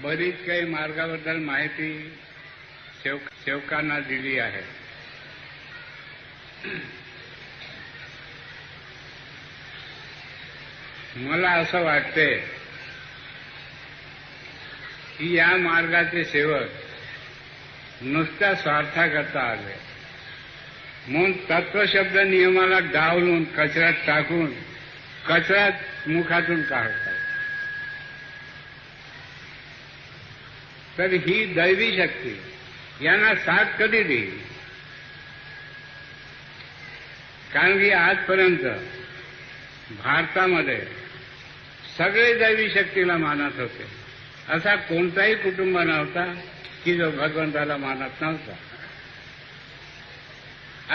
बरीच काही मार्गाबद्दल माहिती सेवकांना दिली आहे. मला असं वाटते की या मार्गाचे सेवक नुसत्या स्वार्थाकरता आले म्हणून तत्वशब्द नियमाला डावलून कचऱ्यात टाकून कचऱ्यात मुखातून काढतात. तर ही दैवी शक्ती यांना साथ कधी देईल? कारण की आजपर्यंत भारतामध्ये सगळे दैवी शक्तीला मानत होते. असा कोणताही कुटुंब नव्हता की जो भगवंताला मानत नव्हता.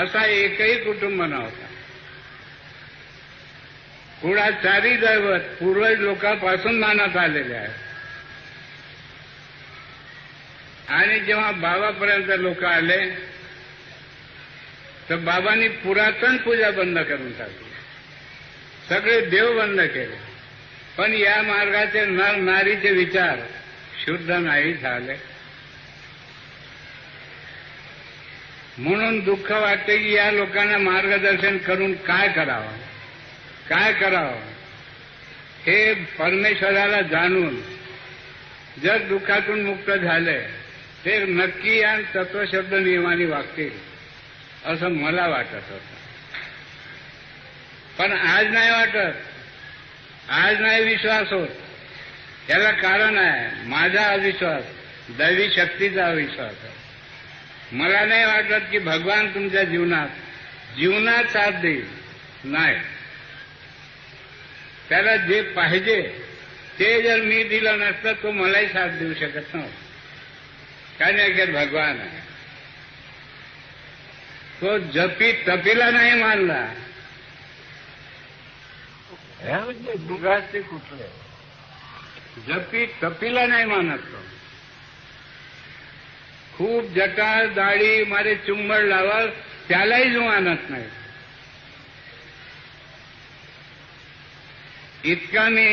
असा एकही कुटुंब नव्हता. कुळाचारी दैवत पूर्वज लोकांपासून मानत आलेले आहे. आणि जेव्हा बाबापर्यंत लोक आले तर बाबांनी पुरातन पूजा बंद करून टाकली. सगळे देव बंद केले. पण या मार्गाचे नर नारीचे विचार शुद्ध नाही झाले. म्हणून दुःख वाटते की या लोकांना मार्गदर्शन करून काय करावं, काय करावं हे परमेश्वराला जाणून जर दुःखातून मुक्त झाले ते नक्की या तत्वशब्द नियमाने वागतील असं मला वाटत होतं. पण आज नाही वाटत. आज नाही विश्वास होत. याला कारण आहे माझा अविश्वास, दैवी शक्तीचा अविश्वास आहे. मला नाही वाटत की भगवान तुमच्या जीवनात साथ देईल. नाही. त्याला जे पाहिजे ते जर मी दिलं नसतं तो मलाही साथ देऊ शकत नव्हता. कारण एक भगवान आहे. तो जपी तपीला नाही मानला. म्हणजे दुगाचे कुठले जपी तपीला नाही मानत. तो खूप जटाळ दाढी मारे चुंबड लावाल त्यालाही जो मानत नाही. इतका मी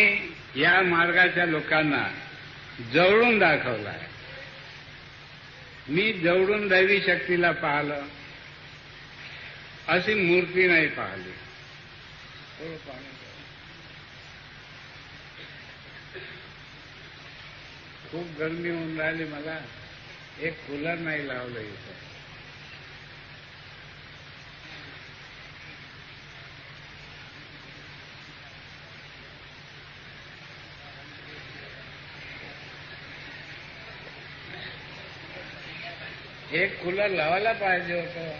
या मार्गाच्या लोकांना जवळून दाखवला आहे. मी जवळून दैवी शक्तीला पाहिलं, अशी मूर्ती नाही पाहिली. खूप गरमी होऊन राहिली मला. एक कूलर नाही लावलं इथं. एक कूलर लावायला पाहिजे होतं.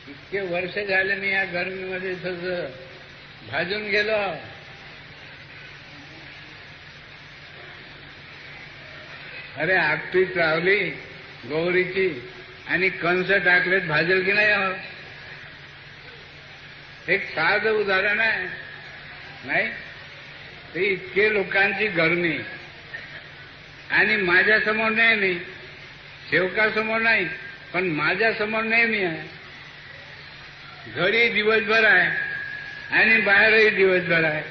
इतके वर्ष झाले मी या गरमीमध्ये भाजून गेलो. अरे आपटी चावली गौरीची आणि कंस टाकलेत भाजेल की नाही? एक साधं उदाहरण आहे. नाही ते इतके लोकांची गरमी आणि माझ्यासमोर नेहमी, सेवकासमोर नाही पण माझ्यासमोर नेहमी आहे. घरी दिवसभर आहे आणि बाहेरही दिवसभर आहे.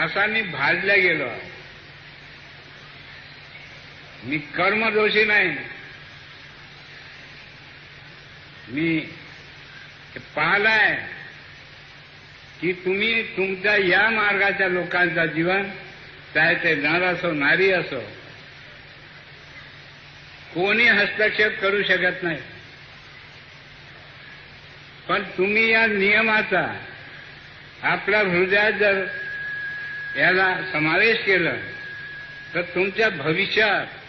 असा मी भाजल्या गेलो. मी कर्मदोषी नाही. मी पाहलाय की तुम्ही तुमच्या या मार्गाच्या लोकांचा जीवन, चाहे ते नर असो नारी असो, कोणी हस्तक्षेप करू शकत नाही. पण तुम्ही या नियमाचा आपल्या हृदयात जर याला समावेश केलं तर तुमच्या भविष्यात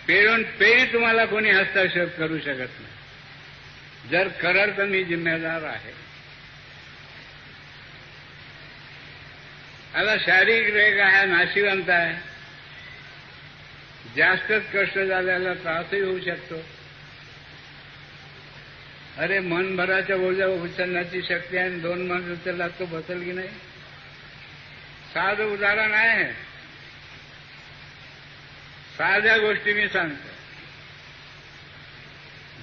पेरून पेरी तुम्हाला कोणी हस्तक्षेप करू शकत नाही. जर कराल तर मी जिम्मेदार आहे. आता शारीरिक रेग आहे, नाशिवंत आहे, जास्तच कष्ट झाल्याला त्रासही होऊ शकतो. अरे मनभराच्या ओझ्या उचलण्याची शक्ती आहे. 2 मन उचलला तो बसेल की नाही? साधं उदाहरण आहे. साध्या गोष्टी मी सांगतो.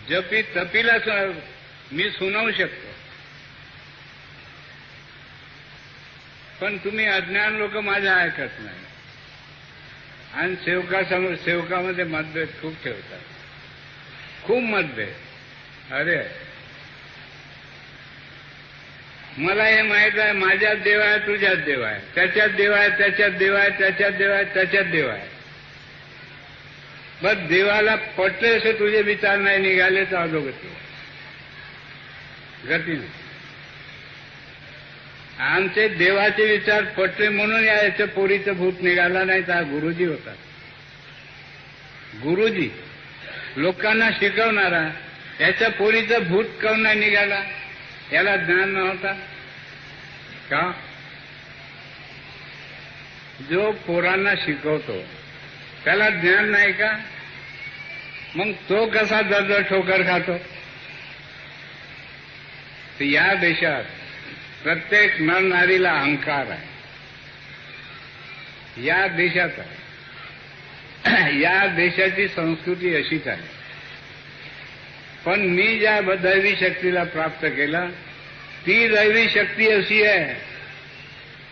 जपी तपीला मी सुनावू शकतो. पण तुम्ही अज्ञान लोक माझ्या ऐकत नाही आणि सेवकामध्ये मतभेद खूप ठेवतात, खूप मतभेद. अरे मला हे माहित आहे, माझ्यात देव आहे, तुझ्यात देव आहे, त्याच्यात देव आहे, त्याच्यात देव आहे, त्याच्यात देव आहे, त्याच्यात देव आहे. बस देवाला पटले असे तुझे विचार नाही निघाले तर अधोगती गती नाही. आमचे देवाचे विचार पटले म्हणून याच्या पोरीचं भूत निघाला नाही तर गुरुजी होता. गुरुजी लोकांना शिकवणारा, याच्या पोरीचं भूत काऊन नाही निघाला? याला ज्ञान नव्हता का? जो पोरांना शिकवतो त्याला ज्ञान नाही का? मग तो कसा दर ठोकर खातो? तर या देशात प्रत्येक नरनारीला अहंकार आहे. या देशात या देशाची संस्कृती अशीच आहे. पण मी ज्या दैवी शक्तीला प्राप्त केला ती दैवी शक्ती अशी आहे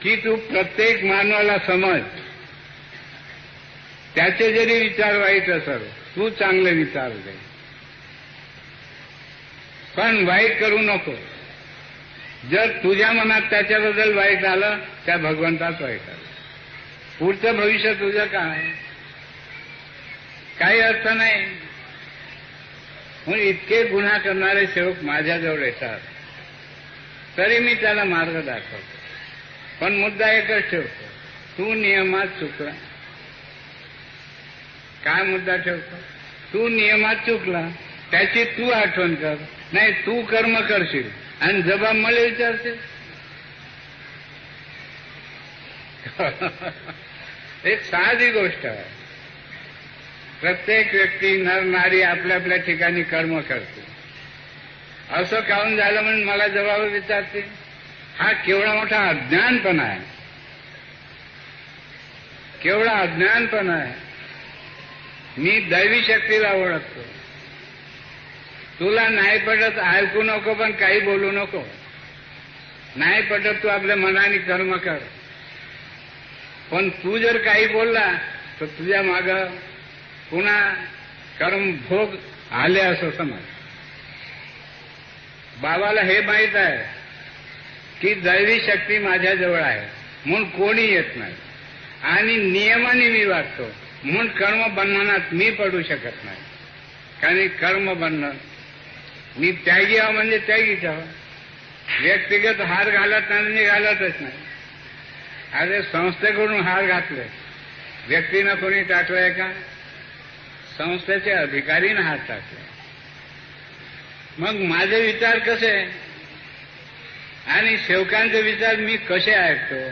की तू प्रत्येक मानवाला समज. त्याचे जरी विचार वाईट असेल तू चांगले विचार दे, पण वाईट करू नको. जर तुझ्या मनात त्याच्याबद्दल वाईट आलं त्या भगवंताच वाईट आलं. पुढचं भविष्य तुझं काय? काही अर्थ नाही. म्हणून इतके गुन्हा करणारे सेवक माझ्याजवळ येतात तरी मी त्याला मार्ग दाखवतो. पण मुद्दा एकच ठेवतो, तू नियमात चुकला. काय मुद्दा ठेवतो? तू नियमात चुकला त्याची तू आठवण कर. नाही तू कर्म करशील आणि जबाब मला विचारशील. एक साधी गोष्ट आहे. प्रत्येक व्यक्ती नर नारी आपल्या आपल्या ठिकाणी कर्म करते. असं काहून झालं म्हणून मला जबाब विचारते? हा केवढा मोठा अज्ञानपणा आहे, केवढा अज्ञानपणा आहे. मी दैवी शक्तीला ओळखतो. तुला नाही पटत ऐकू नको, पण काही बोलू नको. नाही पटत तू आपल्या मनाने कर्म कर. पण तू जर काही बोलला तर तुझ्या मागं पुन्हा कर्म भोग आले असं समज. बाबाला हे माहीत आहे की दैवी शक्ती माझ्याजवळ आहे म्हणून कोणी येत नाही आणि नियमाने मी वागतो म्हणून कर्म बंधनात मी पडू शकत नाही. कारण कर्म बंधन मी त्यागी आहो म्हणजे त्यागीच आहो. व्यक्तिगत हार घालत नाही, घालतच नाही. अरे संस्थेकडून हार घातले, व्यक्तीनं कोणी टाकलंय का? संस्थेचे अधिकारीनं हात टाकले. मग माझे विचार कसे आणि सेवकांचे विचार मी कसे ऐकतो?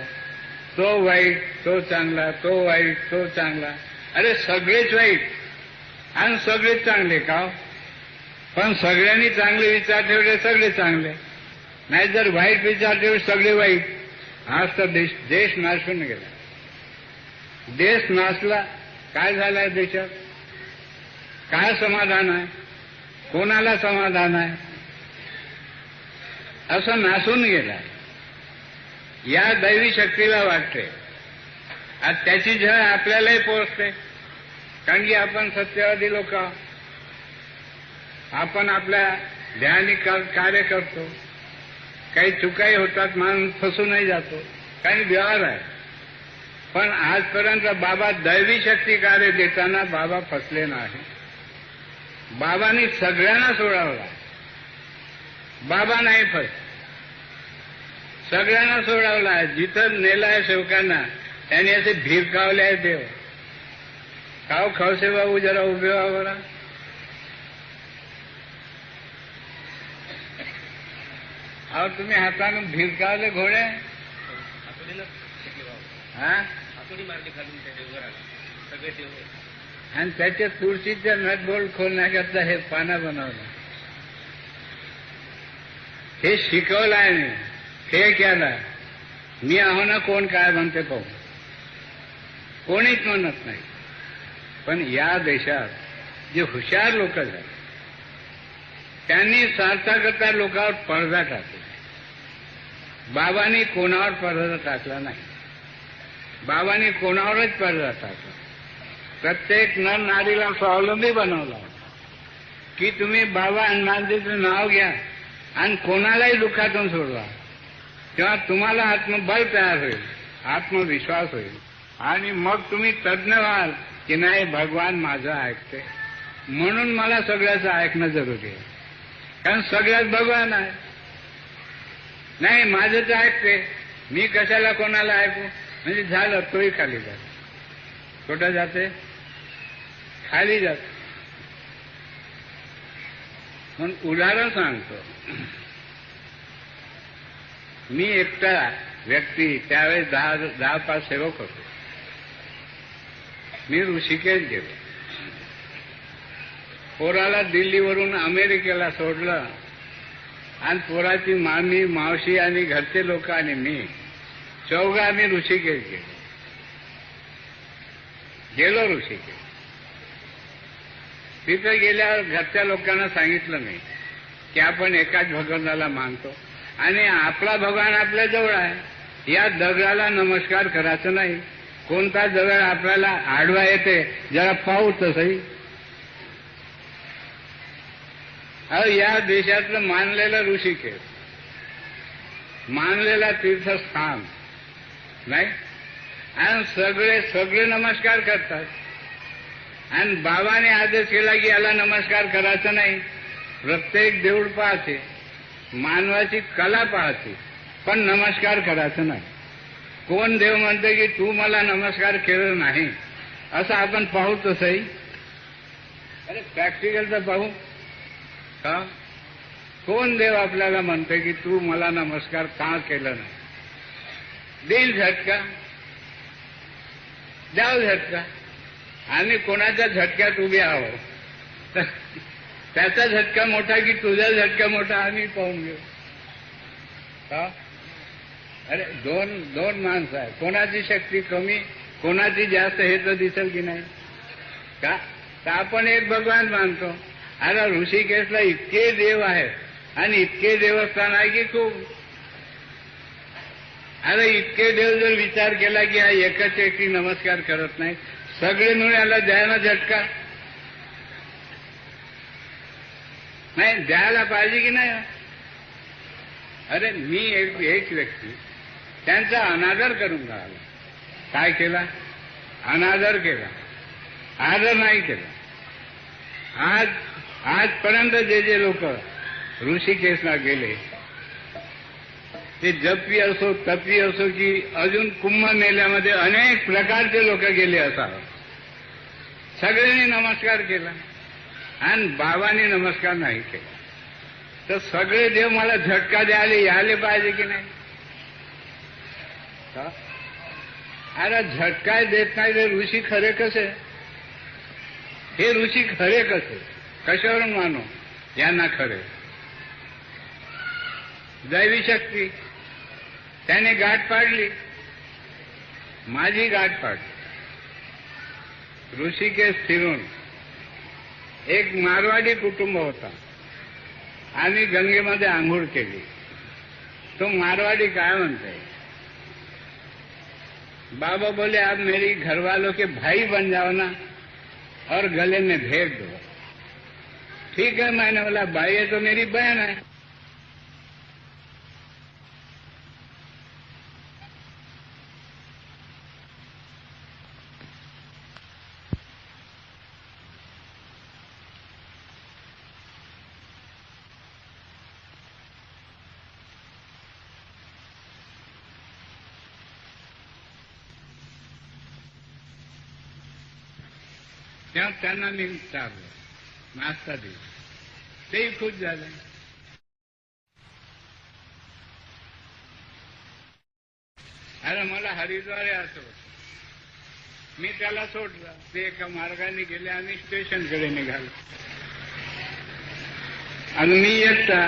तो वाईट तो चांगला, तो वाईट तो चांगला. अरे सगळेच वाईट आणि सगळेच चांगले का? पण सगळ्यांनी चांगले विचार ठेवले सगळे चांगले, नाही जर वाईट विचार ठेवले सगळे वाईट. आज तर देश नाशून गेला. देश नाशला. काय झालंय देशात? काय समाधान आहे? कोणाला समाधान आहे? असं नासून गेला. या दैवी शक्तीला वाटते आज त्याची झळ आपल्यालाही पोहोचते. कारण की आपण सत्यवादी लोक, आपण आपल्या ध्यानी कार्य करतो. काही चुकाही होतात, माणूस फसूनही जातो, काही व्यवहार आहे. पण आजपर्यंत बाबा दैवी शक्ती कार्य देताना बाबा फसले नाही. बाबांनी सगळ्यांना सोडवला. बाबा नाही फस, सगळ्यांना सोडवला. जिथं नेलाय सेवकांना त्यांनी असे भिरकावले आहे देव. खाओ खवसे बाबू जरा उभे व्हा बरा. अहो तुम्ही हातानं भिरकावले घोडे. हा आणि त्याच्या तुळशीच्या नटबोल्ट खोलण्याकरता हे पाना बनवलं. हे शिकवलं आहे. हे केलं. मी आहो ना कोण काय म्हणते पाहू. कोणीच म्हणत नाही. पण या देशात जे हुशार लोक झाले त्यांनी सार्थकता लोकांवर पडदा टाकला. बाबांनी कोणावर पडदा टाकला नाही. बाबांनी कोणावरच पडदा टाकला. प्रत्येक नर नारीला स्वावलंबी बनवला की तुम्ही बाबा हनुमानजीचं नाव घ्या आणि कोणालाही दुःखातून सोडवा, तेव्हा तुम्हाला आत्मबल तयार होईल, आत्मविश्वास होईल आणि मग तुम्ही तज्ज्ञ व्हाल की नाही भगवान माझं ऐकते, म्हणून मला सगळ्याचं ऐकणं जरुरी आहे. कारण सगळ्यात भगवान आहे. नाही माझं तर ऐकते, मी कशाला कोणाला ऐकू, म्हणजे झालं तोही खाली जाते. कुठं जाते? खाली जाते. म्हणून उदाहरण सांगतो. मी एकटा व्यक्ती त्यावेळेस 10-5 सेवक होते. मी ऋषिकेश गेलो. पोराला दिल्लीवरून अमेरिकेला सोडलं आणि पोराची मामी, मावशी आणि घरचे लोक आणि मी चौघा आम्ही ऋषिकेश गेलो ऋषिकेश. तिथं गेल्यावर घरच्या लोकांना सांगितलं मी की आपण एकाच भगवानाला मानतो आणि आपला भगवान आपल्या जवळ आहे. या दगडाला नमस्कार करायचं नाही. कोणता दगड आपल्याला आडवा येते जरा पाहू तसंही. या देशातलं मानलेलं ऋषिकेश, मानलेला तीर्थस्थान नाही, आणि सगळे नमस्कार करतात. आणि बाबाने आदेश केला की याला नमस्कार करायचा नाही. प्रत्येक देऊळ पाहते, मानवाची कला पाहते, पण नमस्कार करायचं नाही. कोण देव म्हणते की तू मला नमस्कार केलं नाही, असं आपण पाहू तसंही. अरे प्रॅक्टिकल तर पाहू का? कोण देव आपल्याला म्हणते की तू मला नमस्कार का केलं नाही? देईल झटका, द्याव झटका. आणि कोणाच्या झटक्यात उभे आहो, त्याचा झटका मोठा की तुझा झटका मोठा आम्ही पाहून घेऊ का? अरे दोन माणसं आहे, कोणाची शक्ती कमी कोणाची जास्त हे तर दिसेल की नाही का? तर आपण एक भगवान मानतो. आता ऋषिकेशला इतके देव आहेत आणि इतके देवस्थान आहे की खूप. आता इतके देव जर विचार केला की हा एकच व्यक्ती नमस्कार करत नाही, सगळे मिळून याला द्यायला झटका नाही, द्यायला पाहिजे की नाही? अरे मी एक व्यक्ती त्यांचा अनादर करून राहिला. काय केला? अनादर केला, आदर नाही केला. आजपर्यंत जे लोक ऋषिकेशला गेले ते जपी असो, तपी असो की अजून कुंभमेळ्यामध्ये अनेक प्रकारचे लोक गेले असावे, सगळ्यांनी नमस्कार केला आणि बाबांनी नमस्कार नाही केला. तर सगळे देव मला झटका द्यायला यायला पाहिजे की नाही? अरे झटका देत नाही ते ऋषी खरे कसे? हे ऋषी खरे कसे? कशावरून मानो यांना खरे? दैवी शक्ती. त्याने गाठ पाडली, माझी गाठ पाडली. ऋषिकेश फिरून एक मारवाडी कुटुंब होता. आम्ही गंगेमध्ये आंघोळ केली. तो मारवाडी काय म्हणते, बाबा बोले आप मेरी घरवालों के भाई बन जाओ ना और गले में भेद दो. ठीक है, मैंने बोला भाई है तो मेरी बहन है. तेव्हा त्यांना मी विचारलं, नाश्ता दिला, तेही खुश झाले. अरे मला हरिद्वार यायचं होतं, मी त्याला सोडलं. ते एका मार्गाने गेले आणि स्टेशनकडे निघाले आणि मी एकटा